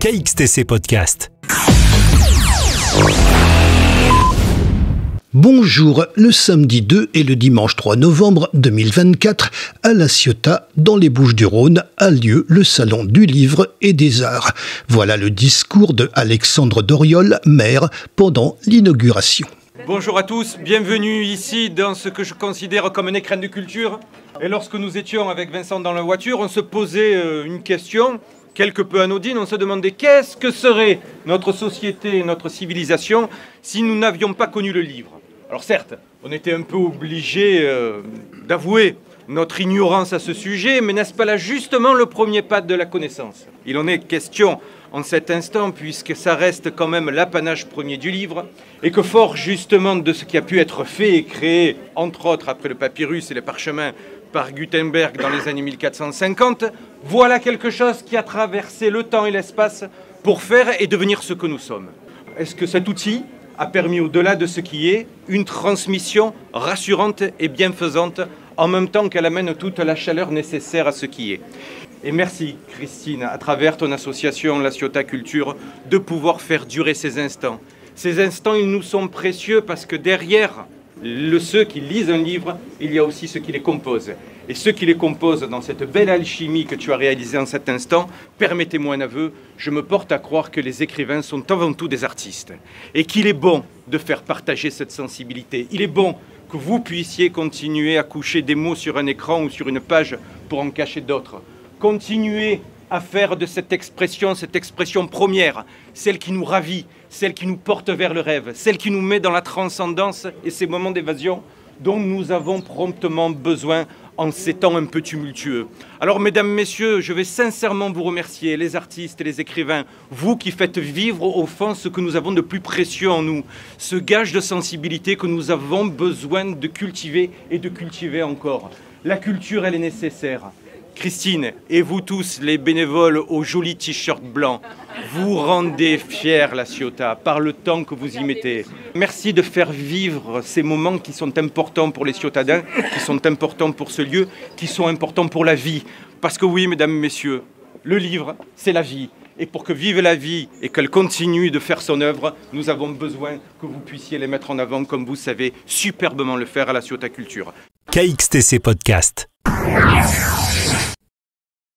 KXTC Podcast. Bonjour, le samedi 2 et le dimanche 3 novembre 2024, à La Ciotat, dans les Bouches-du-Rhône, a lieu le Salon du Livre et des Arts. Voilà le discours de Alexandre Doriol, maire, pendant l'inauguration. Bonjour à tous, bienvenue ici dans ce que je considère comme un écrin de culture. Et lorsque nous étions avec Vincent dans la voiture, on se posait une question quelque peu anodine. On se demandait qu'est-ce que serait notre société, notre civilisation, si nous n'avions pas connu le livre. Alors certes, on était un peu obligé d'avouer notre ignorance à ce sujet, mais n'est-ce pas là justement le premier pas de la connaissance? Il en est question en cet instant, puisque ça reste quand même l'apanage premier du livre, et que fort justement de ce qui a pu être fait et créé, entre autres après le papyrus et les parchemins, par Gutenberg dans les années 1450, voilà quelque chose qui a traversé le temps et l'espace pour faire et devenir ce que nous sommes. Est-ce que cet outil a permis, au-delà de ce qui est, une transmission rassurante et bienfaisante, en même temps qu'elle amène toute la chaleur nécessaire à ce qui est? Et merci Christine, à travers ton association La Ciotat Culture, de pouvoir faire durer ces instants. Ces instants, ils nous sont précieux parce que derrière ceux qui lisent un livre, il y a aussi ceux qui les composent. Et ceux qui les composent dans cette belle alchimie que tu as réalisée en cet instant, permettez-moi un aveu, je me porte à croire que les écrivains sont avant tout des artistes. Et qu'il est bon de faire partager cette sensibilité. Il est bon que vous puissiez continuer à coucher des mots sur un écran ou sur une page pour en cacher d'autres. Continuez à faire de cette expression première, celle qui nous ravit, celle qui nous porte vers le rêve, celle qui nous met dans la transcendance et ces moments d'évasion dont nous avons promptement besoin en ces temps un peu tumultueux. Alors, mesdames, messieurs, je vais sincèrement vous remercier, les artistes et les écrivains, vous qui faites vivre au fond ce que nous avons de plus précieux en nous, ce gage de sensibilité que nous avons besoin de cultiver et de cultiver encore. La culture, elle est nécessaire. Christine, et vous tous, les bénévoles aux jolis t-shirts blancs, vous rendez fiers La Ciotat par le temps que vous y mettez. Merci de faire vivre ces moments qui sont importants pour les Ciotadins, qui sont importants pour ce lieu, qui sont importants pour la vie. Parce que oui, mesdames, messieurs, le livre, c'est la vie. Et pour que vive la vie et qu'elle continue de faire son œuvre, nous avons besoin que vous puissiez les mettre en avant comme vous savez superbement le faire à La Ciotat Culture. KXTC Podcast.